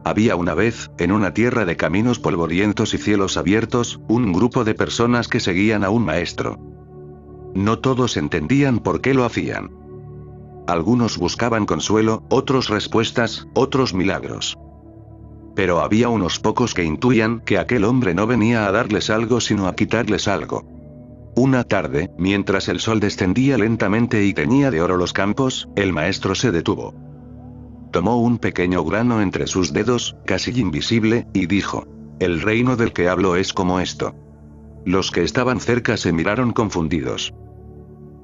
Había una vez, en una tierra de caminos polvorientos y cielos abiertos, un grupo de personas que seguían a un maestro. No todos entendían por qué lo hacían. Algunos buscaban consuelo, otros respuestas, otros milagros. Pero había unos pocos que intuían que aquel hombre no venía a darles algo sino a quitarles algo. Una tarde, mientras el sol descendía lentamente y teñía de oro los campos, el maestro se detuvo. Tomó un pequeño grano entre sus dedos, casi invisible, y dijo: el reino del que hablo es como esto. Los que estaban cerca se miraron confundidos.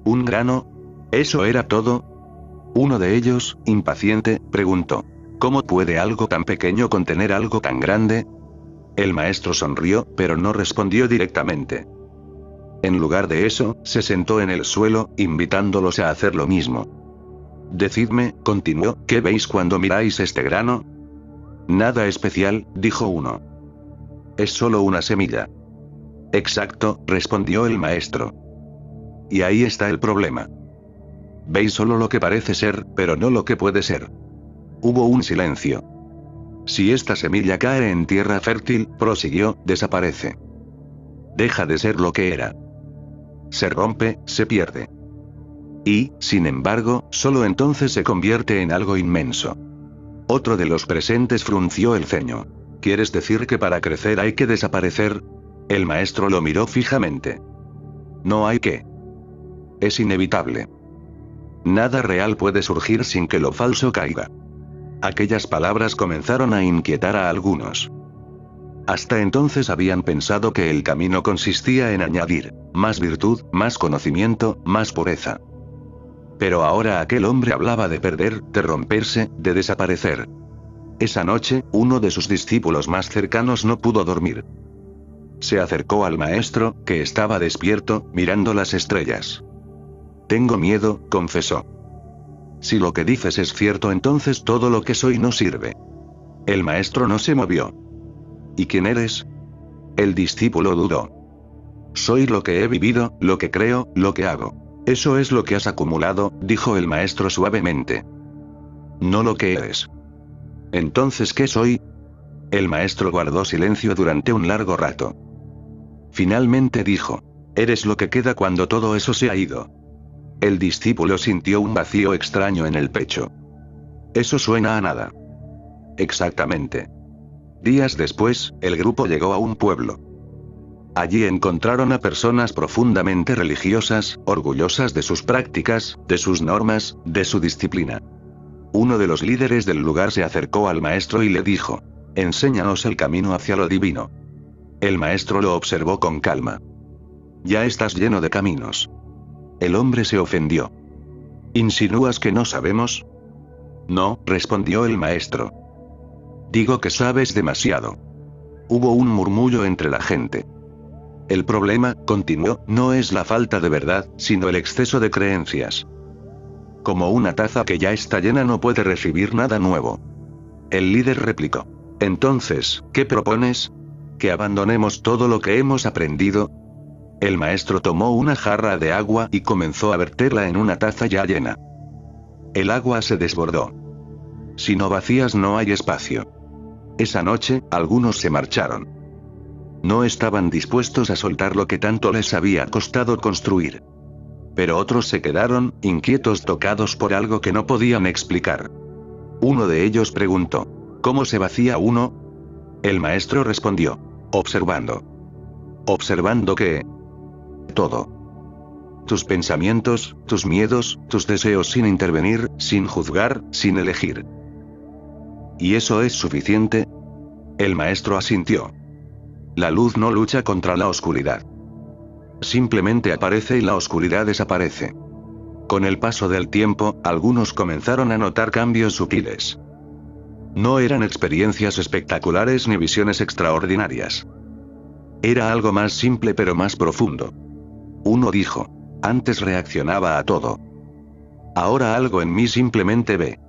¿Un grano? ¿Eso era todo? Uno de ellos, impaciente, preguntó: ¿cómo puede algo tan pequeño contener algo tan grande? El maestro sonrió, pero no respondió directamente. En lugar de eso, se sentó en el suelo, invitándolos a hacer lo mismo. Decidme, continuó, ¿qué veis cuando miráis este grano? Nada especial, dijo uno. Es solo una semilla. Exacto, respondió el maestro. Y ahí está el problema. Veis solo lo que parece ser, pero no lo que puede ser. Hubo un silencio. Si esta semilla cae en tierra fértil, prosiguió, desaparece. Deja de ser lo que era. Se rompe, se pierde. Y, sin embargo, solo entonces se convierte en algo inmenso. Otro de los presentes frunció el ceño. ¿Quieres decir que para crecer hay que desaparecer? El maestro lo miró fijamente. No hay que. Es inevitable. Nada real puede surgir sin que lo falso caiga. Aquellas palabras comenzaron a inquietar a algunos. Hasta entonces habían pensado que el camino consistía en añadir más virtud, más conocimiento, más pureza. Pero ahora aquel hombre hablaba de perder, de romperse, de desaparecer. Esa noche, uno de sus discípulos más cercanos no pudo dormir. Se acercó al maestro, que estaba despierto, mirando las estrellas. Tengo miedo, confesó. Si lo que dices es cierto, entonces todo lo que soy no sirve. El maestro no se movió. ¿Y quién eres? El discípulo dudó. Soy lo que he vivido, lo que creo, lo que hago. Eso es lo que has acumulado, dijo el maestro suavemente. No lo que eres. Entonces, ¿qué soy? El maestro guardó silencio durante un largo rato. Finalmente dijo: eres lo que queda cuando todo eso se ha ido. El discípulo sintió un vacío extraño en el pecho. Eso suena a nada. Exactamente. Días después, el grupo llegó a un pueblo. Allí encontraron a personas profundamente religiosas, orgullosas de sus prácticas, de sus normas, de su disciplina. Uno de los líderes del lugar se acercó al maestro y le dijo: enséñanos el camino hacia lo divino. El maestro lo observó con calma. Ya estás lleno de caminos. El hombre se ofendió. ¿Insinúas que no sabemos? No, respondió el maestro. Digo que sabes demasiado. Hubo un murmullo entre la gente. El problema, continuó, no es la falta de verdad, sino el exceso de creencias. Como una taza que ya está llena no puede recibir nada nuevo. El líder replicó: entonces, ¿qué propones? ¿Que abandonemos todo lo que hemos aprendido? El maestro tomó una jarra de agua y comenzó a verterla en una taza ya llena. El agua se desbordó. Si no vacías no hay espacio. Esa noche, algunos se marcharon. No estaban dispuestos a soltar lo que tanto les había costado construir. Pero otros se quedaron, inquietos, tocados por algo que no podían explicar. Uno de ellos preguntó: ¿cómo se vacía uno? El maestro respondió: observando. ¿Observando qué? Todo. Tus pensamientos, tus miedos, tus deseos, sin intervenir, sin juzgar, sin elegir. ¿Y eso es suficiente? El maestro asintió. La luz no lucha contra la oscuridad. Simplemente aparece y la oscuridad desaparece. Con el paso del tiempo, algunos comenzaron a notar cambios sutiles. No eran experiencias espectaculares ni visiones extraordinarias. Era algo más simple pero más profundo. Uno dijo: antes reaccionaba a todo. Ahora algo en mí simplemente ve.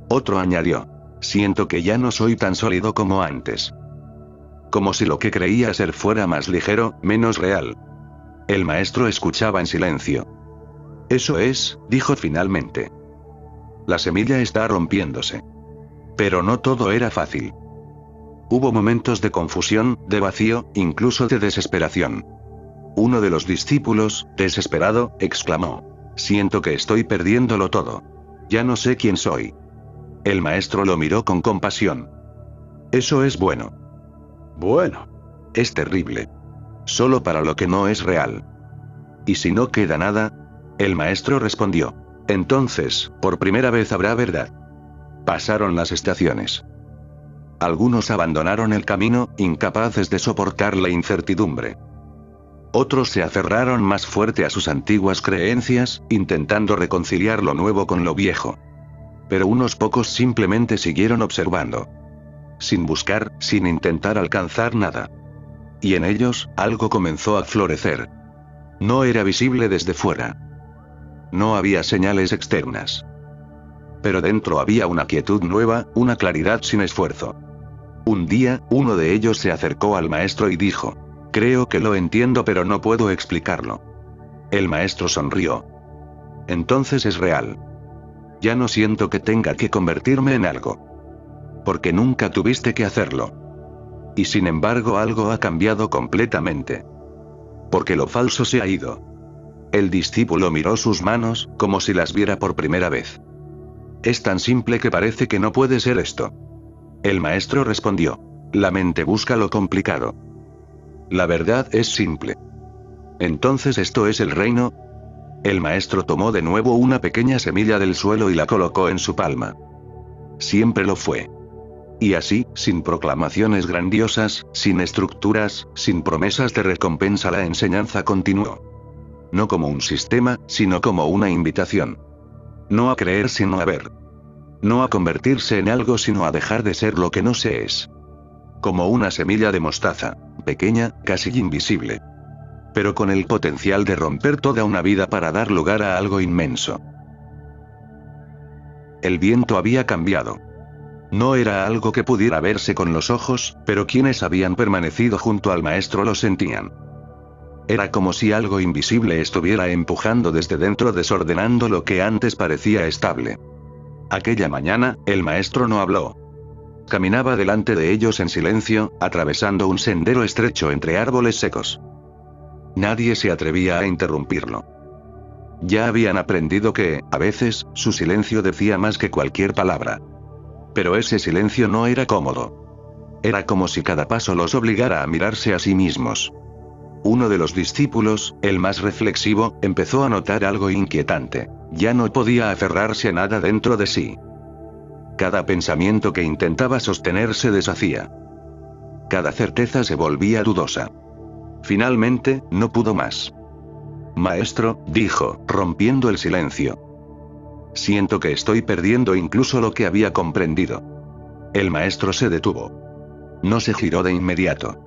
Otro añadió: siento que ya no soy tan sólido como antes. Como si lo que creía ser fuera más ligero, menos real. El maestro escuchaba en silencio. Eso es, dijo finalmente. La semilla está rompiéndose. Pero no todo era fácil. Hubo momentos de confusión, de vacío, incluso de desesperación. Uno de los discípulos, desesperado, exclamó: «Siento que estoy perdiéndolo todo. Ya no sé quién soy». El maestro lo miró con compasión. «Eso es bueno». «Bueno. Es terrible. Solo para lo que no es real». «¿Y si no queda nada?». El maestro respondió: «Entonces, por primera vez habrá verdad». Pasaron las estaciones. Algunos abandonaron el camino, incapaces de soportar la incertidumbre. Otros se aferraron más fuerte a sus antiguas creencias, intentando reconciliar lo nuevo con lo viejo. Pero unos pocos simplemente siguieron observando. Sin buscar, sin intentar alcanzar nada. Y en ellos, algo comenzó a florecer. No era visible desde fuera. No había señales externas. Pero dentro había una quietud nueva, una claridad sin esfuerzo. Un día, uno de ellos se acercó al maestro y dijo: «Creo que lo entiendo, pero no puedo explicarlo». El maestro sonrió. «Entonces es real. Ya no siento que tenga que convertirme en algo. Porque nunca tuviste que hacerlo. Y sin embargo algo ha cambiado completamente. Porque lo falso se ha ido». El discípulo miró sus manos, como si las viera por primera vez. «Es tan simple que parece que no puede ser esto». El maestro respondió: «La mente busca lo complicado. La verdad es simple». «Entonces esto es el reino». El maestro tomó de nuevo una pequeña semilla del suelo y la colocó en su palma. Siempre lo fue. Y así, sin proclamaciones grandiosas, sin estructuras, sin promesas de recompensa, la enseñanza continuó. No como un sistema, sino como una invitación. No a creer sino a ver. No a convertirse en algo sino a dejar de ser lo que no se es. Como una semilla de mostaza, pequeña, casi invisible. Pero con el potencial de romper toda una vida para dar lugar a algo inmenso. El viento había cambiado. No era algo que pudiera verse con los ojos, pero quienes habían permanecido junto al maestro lo sentían. Era como si algo invisible estuviera empujando desde dentro, desordenando lo que antes parecía estable. Aquella mañana, el maestro no habló. Caminaba delante de ellos en silencio, atravesando un sendero estrecho entre árboles secos. Nadie se atrevía a interrumpirlo. Ya habían aprendido que, a veces, su silencio decía más que cualquier palabra. Pero ese silencio no era cómodo. Era como si cada paso los obligara a mirarse a sí mismos. Uno de los discípulos, el más reflexivo, empezó a notar algo inquietante. Ya no podía aferrarse a nada dentro de sí. Cada pensamiento que intentaba sostener se deshacía. Cada certeza se volvía dudosa. Finalmente, no pudo más. «Maestro», dijo, rompiendo el silencio. «Siento que estoy perdiendo incluso lo que había comprendido». El maestro se detuvo. No se giró de inmediato.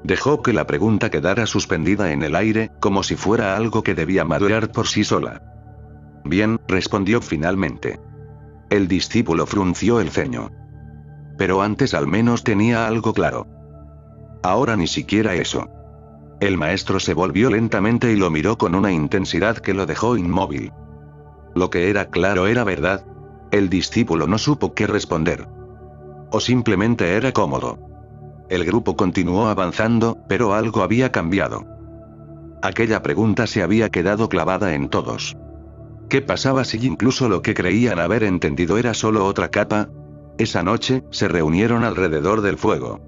Dejó que la pregunta quedara suspendida en el aire, como si fuera algo que debía madurar por sí sola. «Bien», respondió finalmente. El discípulo frunció el ceño. Pero antes al menos tenía algo claro. Ahora ni siquiera eso. El maestro se volvió lentamente y lo miró con una intensidad que lo dejó inmóvil. Lo que era claro era verdad. El discípulo no supo qué responder. O simplemente era cómodo. El grupo continuó avanzando, pero algo había cambiado. Aquella pregunta se había quedado clavada en todos. ¿Qué pasaba si incluso lo que creían haber entendido era solo otra capa? Esa noche, se reunieron alrededor del fuego.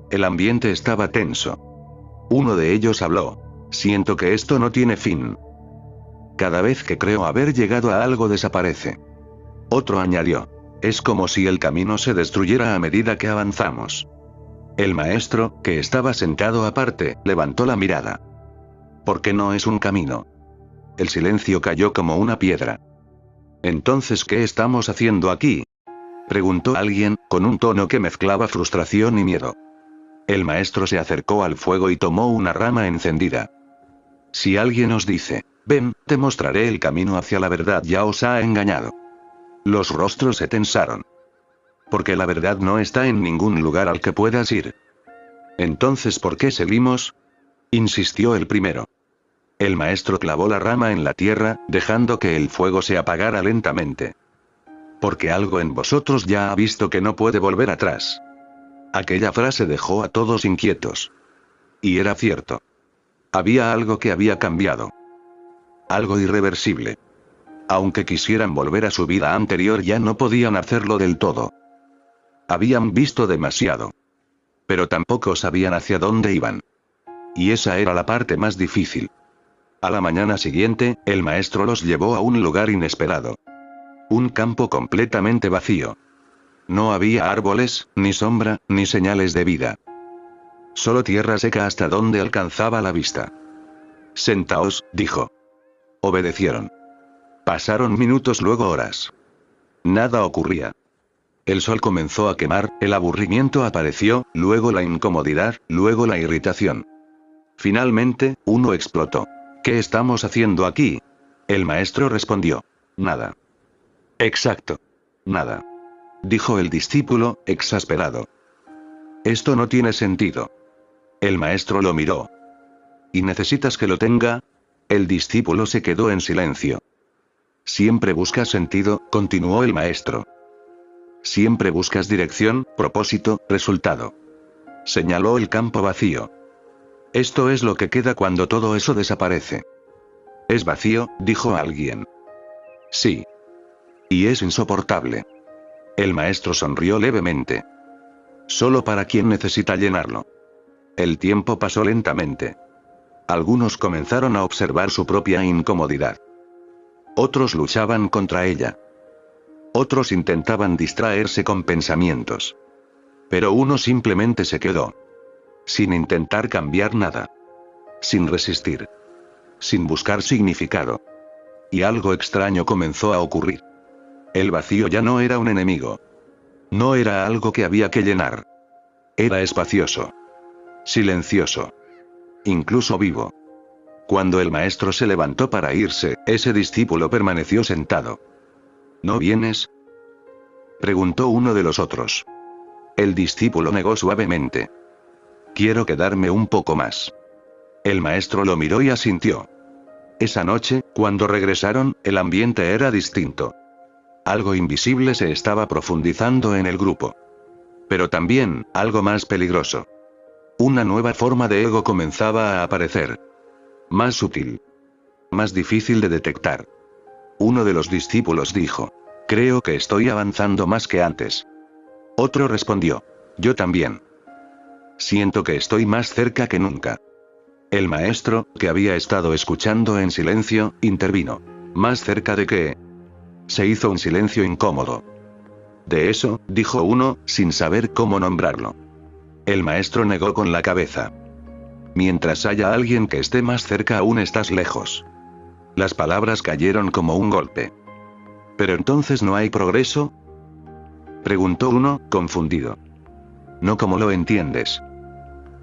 El ambiente estaba tenso. Uno de ellos habló: «Siento que esto no tiene fin. Cada vez que creo haber llegado a algo desaparece». Otro añadió: «Es como si el camino se destruyera a medida que avanzamos». El maestro, que estaba sentado aparte, levantó la mirada. «¿Por qué no es un camino?». El silencio cayó como una piedra. «¿Entonces qué estamos haciendo aquí?», preguntó alguien, con un tono que mezclaba frustración y miedo. El maestro se acercó al fuego y tomó una rama encendida. «Si alguien os dice, ven, te mostraré el camino hacia la verdad, ya os ha engañado». Los rostros se tensaron. «Porque la verdad no está en ningún lugar al que puedas ir». «Entonces, ¿por qué seguimos?», insistió el primero. El maestro clavó la rama en la tierra, dejando que el fuego se apagara lentamente. «Porque algo en vosotros ya ha visto que no puede volver atrás. Aquella frase dejó a todos inquietos. Y era cierto. Había algo que había cambiado. Algo irreversible. Aunque quisieran volver a su vida anterior, ya no podían hacerlo del todo. Habían visto demasiado. Pero tampoco sabían hacia dónde iban. Y esa era la parte más difícil. A la mañana siguiente, el maestro los llevó a un lugar inesperado. Un campo completamente vacío. No había árboles, ni sombra, ni señales de vida. Solo tierra seca hasta donde alcanzaba la vista. Sentaos, dijo. Obedecieron. Pasaron minutos, luego horas. Nada ocurría. El sol comenzó a quemar, el aburrimiento apareció, luego la incomodidad, luego la irritación. Finalmente, uno explotó. ¿Qué estamos haciendo aquí? El maestro respondió. Nada. Exacto. Nada. Dijo el discípulo, exasperado. Esto no tiene sentido. El maestro lo miró. ¿Y necesitas que lo tenga? El discípulo se quedó en silencio. Siempre buscas sentido, continuó el maestro. Siempre buscas dirección, propósito, resultado. Señaló el campo vacío. Esto es lo que queda cuando todo eso desaparece. Es vacío, dijo alguien. Sí. Y es insoportable. El maestro sonrió levemente. Solo para quien necesita llenarlo. El tiempo pasó lentamente. Algunos comenzaron a observar su propia incomodidad. Otros luchaban contra ella. Otros intentaban distraerse con pensamientos. Pero uno simplemente se quedó. Sin intentar cambiar nada. Sin resistir. Sin buscar significado. Y algo extraño comenzó a ocurrir. El vacío ya no era un enemigo. No era algo que había que llenar. Era espacioso. Silencioso. Incluso vivo. Cuando el maestro se levantó para irse, ese discípulo permaneció sentado. ¿No vienes?, preguntó uno de los otros. El discípulo negó suavemente. Quiero quedarme un poco más. El maestro lo miró y asintió. Esa noche, cuando regresaron, el ambiente era distinto. Algo invisible se estaba profundizando en el grupo. Pero también, algo más peligroso. Una nueva forma de ego comenzaba a aparecer. Más sutil. Más difícil de detectar. Uno de los discípulos dijo. Creo que estoy avanzando más que antes. Otro respondió. Yo también. Siento que estoy más cerca que nunca. El maestro, que había estado escuchando en silencio, intervino. ¿Más cerca de qué? Se hizo un silencio incómodo. De eso, dijo uno, sin saber cómo nombrarlo. El maestro negó con la cabeza. Mientras haya alguien que esté más cerca, aún estás lejos. Las palabras cayeron como un golpe. ¿Pero entonces no hay progreso?, preguntó uno, confundido. No como lo entiendes.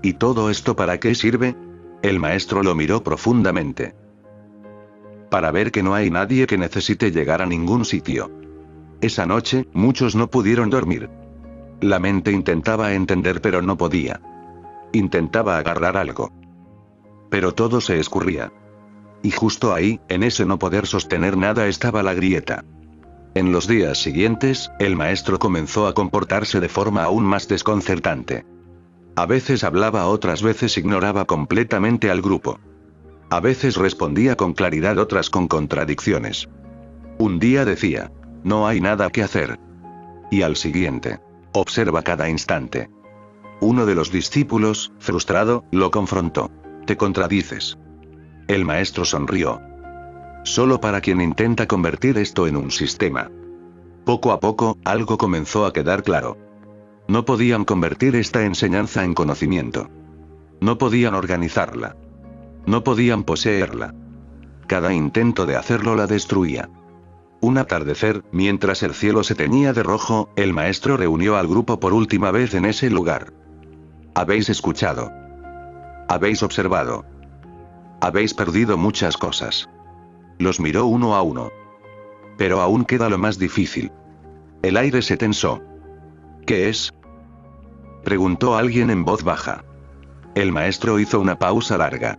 ¿Y todo esto para qué sirve? El maestro lo miró profundamente. Para ver que no hay nadie que necesite llegar a ningún sitio. Esa noche, muchos no pudieron dormir. La mente intentaba entender pero no podía. Intentaba agarrar algo. Pero todo se escurría. Y justo ahí, en ese no poder sostener nada, estaba la grieta. En los días siguientes, el maestro comenzó a comportarse de forma aún más desconcertante. A veces hablaba, otras veces ignoraba completamente al grupo. A veces respondía con claridad, otras con contradicciones. Un día decía, no hay nada que hacer. Y al siguiente, observa cada instante. Uno de los discípulos, frustrado, lo confrontó. Te contradices. El maestro sonrió. Solo para quien intenta convertir esto en un sistema. Poco a poco, algo comenzó a quedar claro. No podían convertir esta enseñanza en conocimiento. No podían organizarla. No podían poseerla. Cada intento de hacerlo la destruía. Un atardecer, mientras el cielo se teñía de rojo, el maestro reunió al grupo por última vez en ese lugar. Habéis escuchado. Habéis observado. Habéis perdido muchas cosas. Los miró uno a uno. Pero aún queda lo más difícil. El aire se tensó. ¿Qué es?, preguntó alguien en voz baja. El maestro hizo una pausa larga.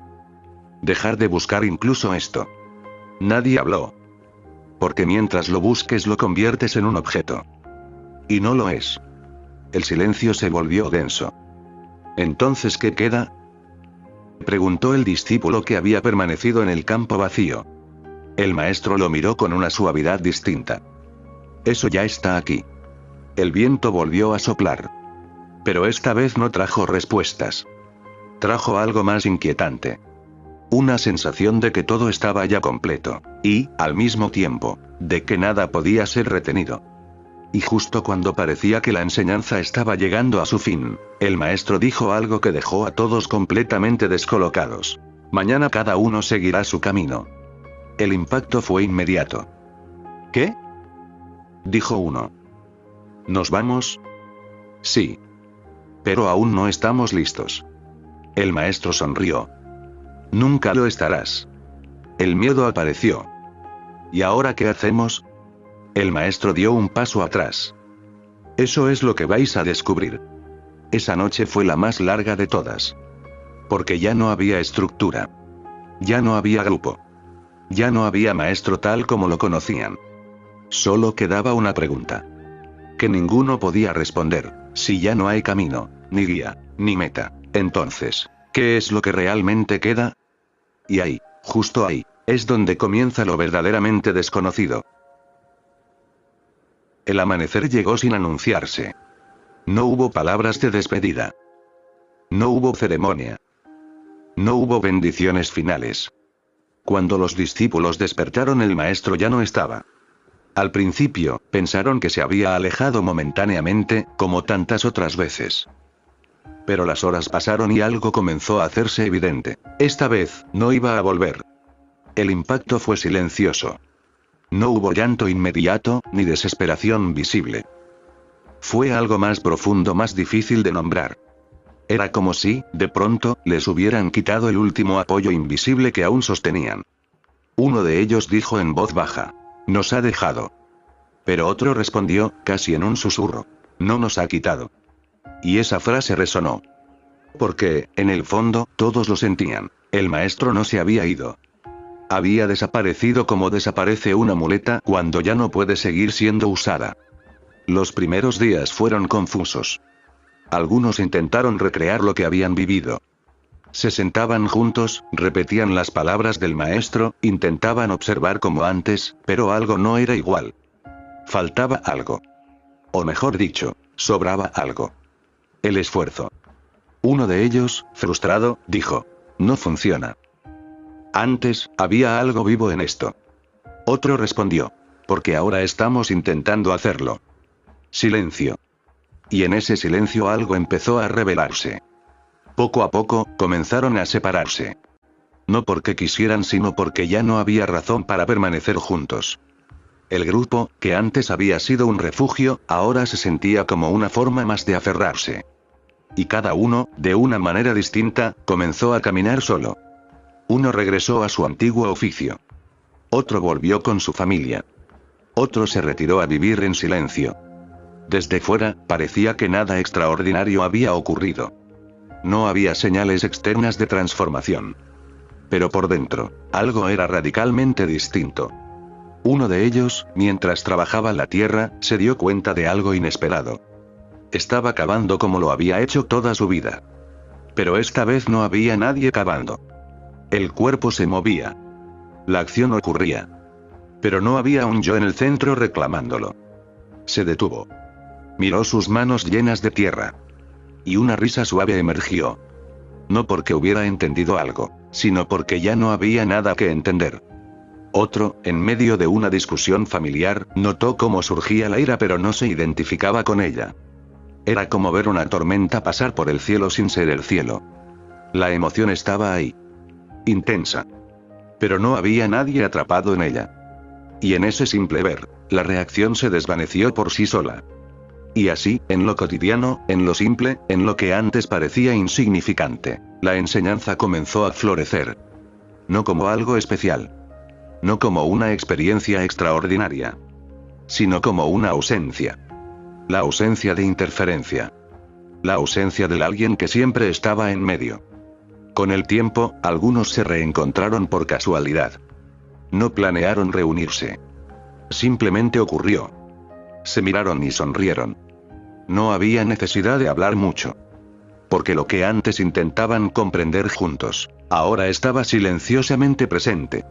Dejar de buscar incluso esto. Nadie habló. Porque mientras lo busques lo conviertes en un objeto. Y no lo es. El silencio se volvió denso. ¿Entonces qué queda?, preguntó el discípulo que había permanecido en el campo vacío. El maestro lo miró con una suavidad distinta. Eso ya está aquí. El viento volvió a soplar. Pero esta vez no trajo respuestas. Trajo algo más inquietante. Una sensación de que todo estaba ya completo, y, al mismo tiempo, de que nada podía ser retenido. Y justo cuando parecía que la enseñanza estaba llegando a su fin, el maestro dijo algo que dejó a todos completamente descolocados. Mañana cada uno seguirá su camino. El impacto fue inmediato. ¿Qué?, dijo uno. ¿Nos vamos? Sí. Pero aún no estamos listos. El maestro sonrió. Nunca lo estarás. El miedo apareció. ¿Y ahora qué hacemos? El maestro dio un paso atrás. Eso es lo que vais a descubrir. Esa noche fue la más larga de todas. Porque ya no había estructura. Ya no había grupo. Ya no había maestro tal como lo conocían. Solo quedaba una pregunta. Que ninguno podía responder: si ya no hay camino, ni guía, ni meta, entonces, ¿qué es lo que realmente queda? Y ahí, justo ahí, es donde comienza lo verdaderamente desconocido. El amanecer llegó sin anunciarse. No hubo palabras de despedida. No hubo ceremonia. No hubo bendiciones finales. Cuando los discípulos despertaron, el maestro ya no estaba. Al principio, pensaron que se había alejado momentáneamente, como tantas otras veces. Pero las horas pasaron y algo comenzó a hacerse evidente. Esta vez, no iba a volver. El impacto fue silencioso. No hubo llanto inmediato, ni desesperación visible. Fue algo más profundo, más difícil de nombrar. Era como si, de pronto, les hubieran quitado el último apoyo invisible que aún sostenían. Uno de ellos dijo en voz baja: «Nos ha dejado». Pero otro respondió, casi en un susurro: «No nos ha quitado». Y esa frase resonó. Porque, en el fondo, todos lo sentían. El maestro no se había ido. Había desaparecido como desaparece una muleta cuando ya no puede seguir siendo usada. Los primeros días fueron confusos. Algunos intentaron recrear lo que habían vivido. Se sentaban juntos, repetían las palabras del maestro, intentaban observar como antes, pero algo no era igual. Faltaba algo. O mejor dicho, sobraba algo. El esfuerzo. Uno de ellos, frustrado, dijo: «No funciona». Antes, había algo vivo en esto. Otro respondió: «Porque ahora estamos intentando hacerlo». Silencio. Y en ese silencio algo empezó a revelarse. Poco a poco, comenzaron a separarse. No porque quisieran, sino porque ya no había razón para permanecer juntos. El grupo, que antes había sido un refugio, ahora se sentía como una forma más de aferrarse. Y cada uno, de una manera distinta, comenzó a caminar solo. Uno regresó a su antiguo oficio. Otro volvió con su familia. Otro se retiró a vivir en silencio. Desde fuera, parecía que nada extraordinario había ocurrido. No había señales externas de transformación. Pero por dentro, algo era radicalmente distinto. Uno de ellos, mientras trabajaba la tierra, se dio cuenta de algo inesperado. Estaba cavando como lo había hecho toda su vida. Pero esta vez no había nadie cavando. El cuerpo se movía. La acción ocurría. Pero no había un yo en el centro reclamándolo. Se detuvo. Miró sus manos llenas de tierra. Y una risa suave emergió. No porque hubiera entendido algo, sino porque ya no había nada que entender. Otro, en medio de una discusión familiar, notó cómo surgía la ira pero no se identificaba con ella. Era como ver una tormenta pasar por el cielo sin ser el cielo. La emoción estaba ahí. Intensa. Pero no había nadie atrapado en ella. Y en ese simple ver, la reacción se desvaneció por sí sola. Y así, en lo cotidiano, en lo simple, en lo que antes parecía insignificante, la enseñanza comenzó a florecer. No como algo especial. No como una experiencia extraordinaria. Sino como una ausencia. La ausencia de interferencia. La ausencia del alguien que siempre estaba en medio. Con el tiempo, algunos se reencontraron por casualidad. No planearon reunirse. Simplemente ocurrió. Se miraron y sonrieron. No había necesidad de hablar mucho. Porque lo que antes intentaban comprender juntos, ahora estaba silenciosamente presente.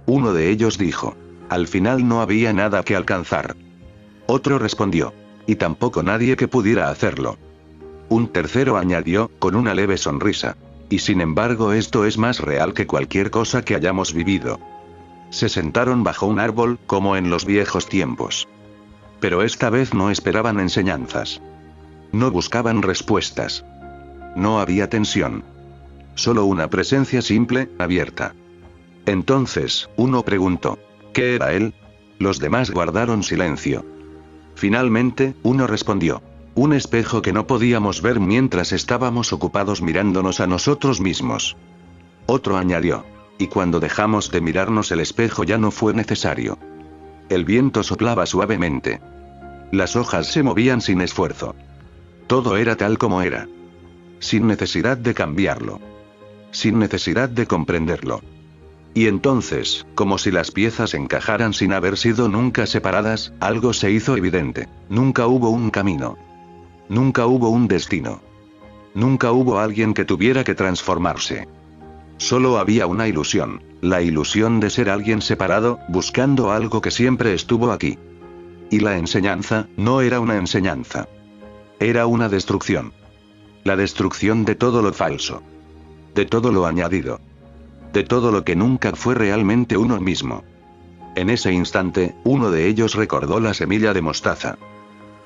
Uno de ellos dijo: al final no había nada que alcanzar. Otro respondió: y tampoco nadie que pudiera hacerlo. Un tercero añadió, con una leve sonrisa: y sin embargo esto es más real que cualquier cosa que hayamos vivido. Se sentaron bajo un árbol, como en los viejos tiempos. Pero esta vez no esperaban enseñanzas. No buscaban respuestas. No había tensión. Solo una presencia simple, abierta. Entonces, uno preguntó: ¿qué era él? Los demás guardaron silencio. Finalmente, uno respondió: un espejo que no podíamos ver mientras estábamos ocupados mirándonos a nosotros mismos. Otro añadió: y cuando dejamos de mirarnos el espejo ya no fue necesario. El viento soplaba suavemente. Las hojas se movían sin esfuerzo. Todo era tal como era. Sin necesidad de cambiarlo. Sin necesidad de comprenderlo. Y entonces, como si las piezas encajaran sin haber sido nunca separadas, algo se hizo evidente. Nunca hubo un camino. Nunca hubo un destino. Nunca hubo alguien que tuviera que transformarse. Solo había una ilusión, la ilusión de ser alguien separado, buscando algo que siempre estuvo aquí. Y la enseñanza, no era una enseñanza. Era una destrucción. La destrucción de todo lo falso. De todo lo añadido. De todo lo que nunca fue realmente uno mismo. En ese instante, uno de ellos recordó la semilla de mostaza.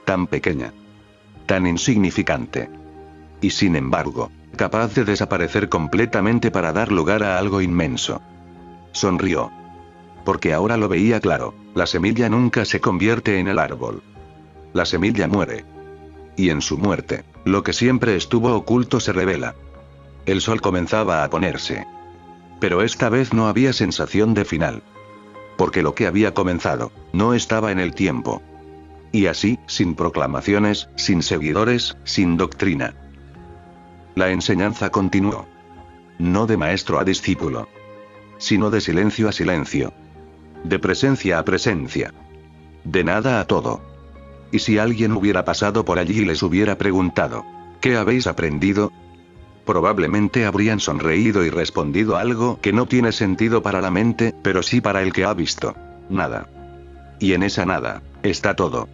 Tan pequeña. Tan insignificante. Y sin embargo, capaz de desaparecer completamente para dar lugar a algo inmenso. Sonrió. Porque ahora lo veía claro, la semilla nunca se convierte en el árbol. La semilla muere. Y en su muerte, lo que siempre estuvo oculto se revela. El sol comenzaba a ponerse. Pero esta vez no había sensación de final. Porque lo que había comenzado, no estaba en el tiempo. Y así, sin proclamaciones, sin seguidores, sin doctrina. La enseñanza continuó. No de maestro a discípulo. Sino de silencio a silencio. De presencia a presencia. De nada a todo. Y si alguien hubiera pasado por allí y les hubiera preguntado: ¿qué habéis aprendido? Probablemente habrían sonreído y respondido algo que no tiene sentido para la mente, pero sí para el que ha visto. Nada. Y en esa nada, está todo.